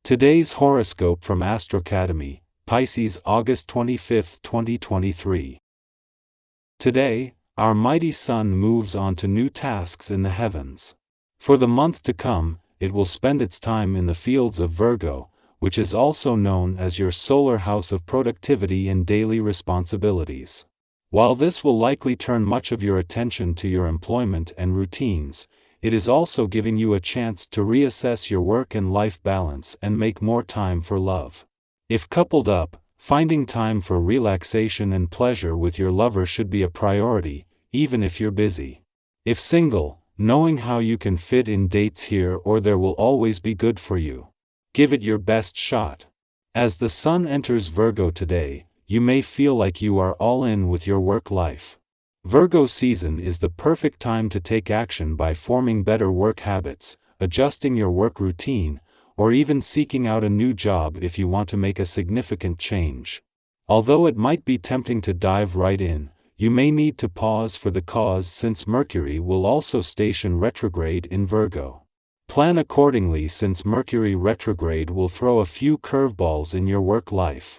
Today's horoscope from Astrocademy, Pisces August 25, 2023. Today, our mighty sun moves on to new tasks in the heavens. For the month to come, it will spend its time in the fields of Virgo, which is also known as your solar house of productivity and daily responsibilities. While this will likely turn much of your attention to your employment and routines, it is also giving you a chance to reassess your work and life balance and make more time for love. If coupled up, finding time for relaxation and pleasure with your lover should be a priority, even if you're busy. If single, knowing how you can fit in dates here or there will always be good for you. Give it your best shot. As the sun enters Virgo today, you may feel like you are all in with your work life. Virgo season is the perfect time to take action by forming better work habits, adjusting your work routine, or even seeking out a new job if you want to make a significant change. Although it might be tempting to dive right in, you may need to pause for the cause since Mercury will also station retrograde in Virgo. Plan accordingly since Mercury retrograde will throw a few curveballs in your work life.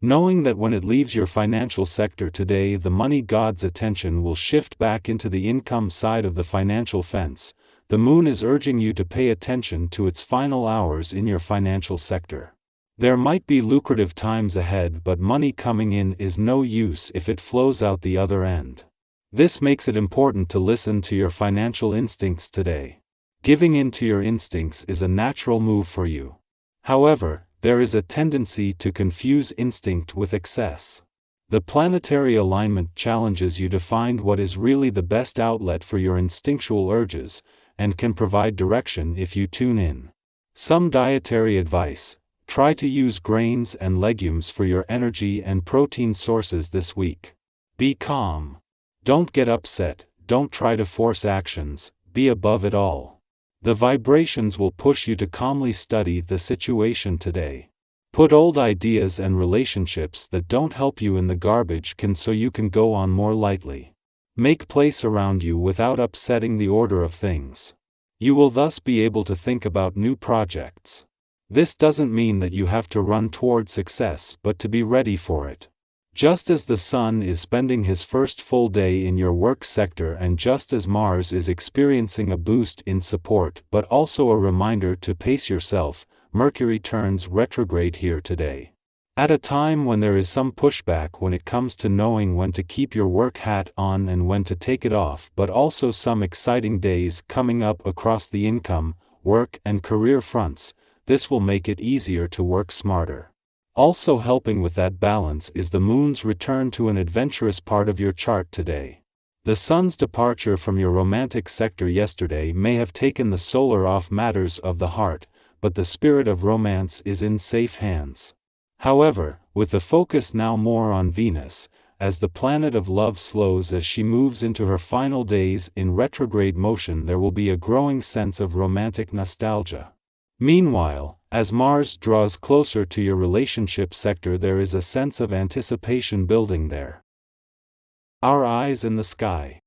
Knowing that when it leaves your financial sector today, the money god's attention will shift back into the income side of the financial fence, the moon is urging you to pay attention to its final hours in your financial sector. There might be lucrative times ahead, but money coming in is no use if it flows out the other end. This makes it important to listen to your financial instincts today. Giving in to your instincts is a natural move for you. However, there is a tendency to confuse instinct with excess. The planetary alignment challenges you to find what is really the best outlet for your instinctual urges, and can provide direction if you tune in. Some dietary advice: try to use grains and legumes for your energy and protein sources this week. Be calm. Don't get upset, don't try to force actions, be above it all. The vibrations will push you to calmly study the situation today. Put old ideas and relationships that don't help you in the garbage can so you can go on more lightly. Make place around you without upsetting the order of things. You will thus be able to think about new projects. This doesn't mean that you have to run toward success, but to be ready for it. Just as the sun is spending his first full day in your work sector and just as Mars is experiencing a boost in support but also a reminder to pace yourself, Mercury turns retrograde here today. At a time when there is some pushback when it comes to knowing when to keep your work hat on and when to take it off, but also some exciting days coming up across the income, work and career fronts, this will make it easier to work smarter. Also helping with that balance is the moon's return to an adventurous part of your chart today. The sun's departure from your romantic sector yesterday may have taken the solar off matters of the heart, but the spirit of romance is in safe hands. However, with the focus now more on Venus, as the planet of love slows as she moves into her final days in retrograde motion, there will be a growing sense of romantic nostalgia. Meanwhile, as Mars draws closer to your relationship sector, there is a sense of anticipation building there. Our eyes in the sky.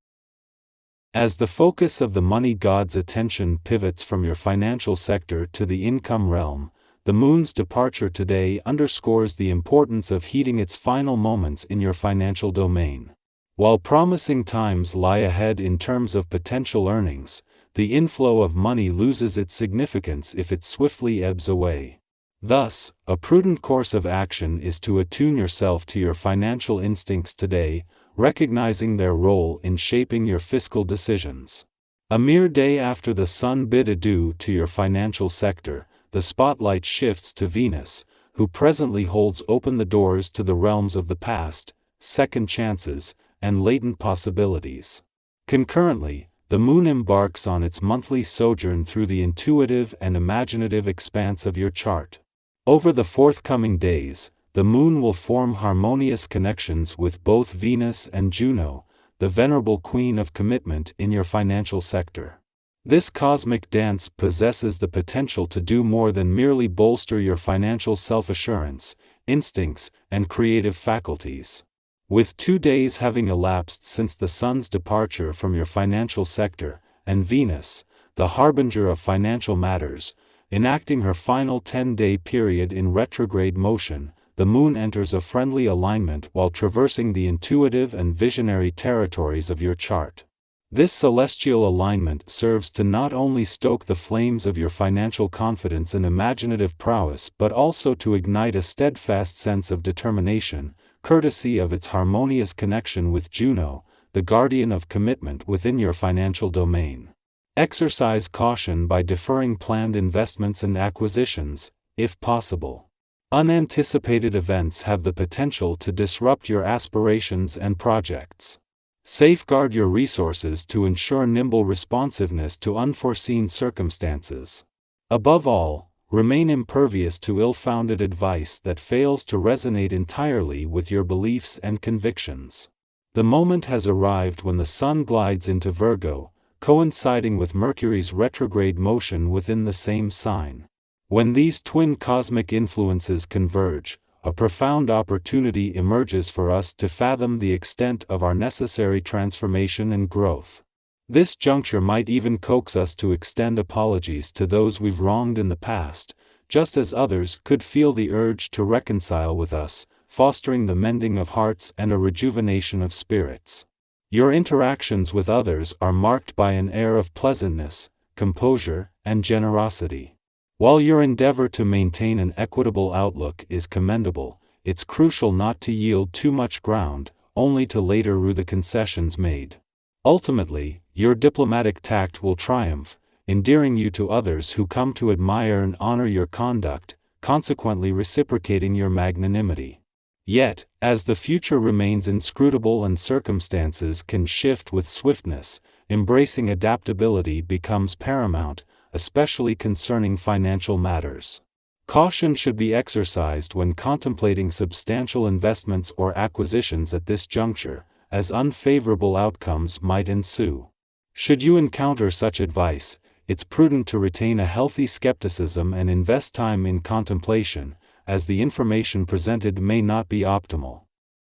As the focus of the money god's attention pivots from your financial sector to the income realm, the moon's departure today underscores the importance of heeding its final moments in your financial domain. While promising times lie ahead in terms of potential earnings, the inflow of money loses its significance if it swiftly ebbs away. Thus, a prudent course of action is to attune yourself to your financial instincts today, recognizing their role in shaping your fiscal decisions. A mere day after the sun bid adieu to your financial sector, the spotlight shifts to Venus, who presently holds open the doors to the realms of the past, second chances, and latent possibilities. Concurrently, the moon embarks on its monthly sojourn through the intuitive and imaginative expanse of your chart. Over the forthcoming days, the moon will form harmonious connections with both Venus and Juno, the venerable queen of commitment in your financial sector. This cosmic dance possesses the potential to do more than merely bolster your financial self-assurance, instincts, and creative faculties. With 2 days having elapsed since the sun's departure from your financial sector, and Venus, the harbinger of financial matters, enacting her final 10-day period in retrograde motion. The moon enters a friendly alignment while traversing the intuitive and visionary territories of your chart. This celestial alignment serves to not only stoke the flames of your financial confidence and imaginative prowess but also to ignite a steadfast sense of determination, courtesy of its harmonious connection with Juno, the guardian of commitment within your financial domain. Exercise caution by deferring planned investments and acquisitions, if possible. Unanticipated events have the potential to disrupt your aspirations and projects. Safeguard your resources to ensure nimble responsiveness to unforeseen circumstances. Above all, remain impervious to ill-founded advice that fails to resonate entirely with your beliefs and convictions. The moment has arrived when the Sun glides into Virgo, coinciding with Mercury's retrograde motion within the same sign. When these twin cosmic influences converge, a profound opportunity emerges for us to fathom the extent of our necessary transformation and growth. This juncture might even coax us to extend apologies to those we've wronged in the past, just as others could feel the urge to reconcile with us, fostering the mending of hearts and a rejuvenation of spirits. Your interactions with others are marked by an air of pleasantness, composure, and generosity. While your endeavor to maintain an equitable outlook is commendable, it's crucial not to yield too much ground, only to later rue the concessions made. Ultimately, your diplomatic tact will triumph, endearing you to others who come to admire and honor your conduct, consequently reciprocating your magnanimity. Yet, as the future remains inscrutable and circumstances can shift with swiftness, embracing adaptability becomes paramount, especially concerning financial matters. Caution should be exercised when contemplating substantial investments or acquisitions at this juncture, as unfavorable outcomes might ensue. Should you encounter such advice, it's prudent to retain a healthy skepticism and invest time in contemplation, as the information presented may not be optimal.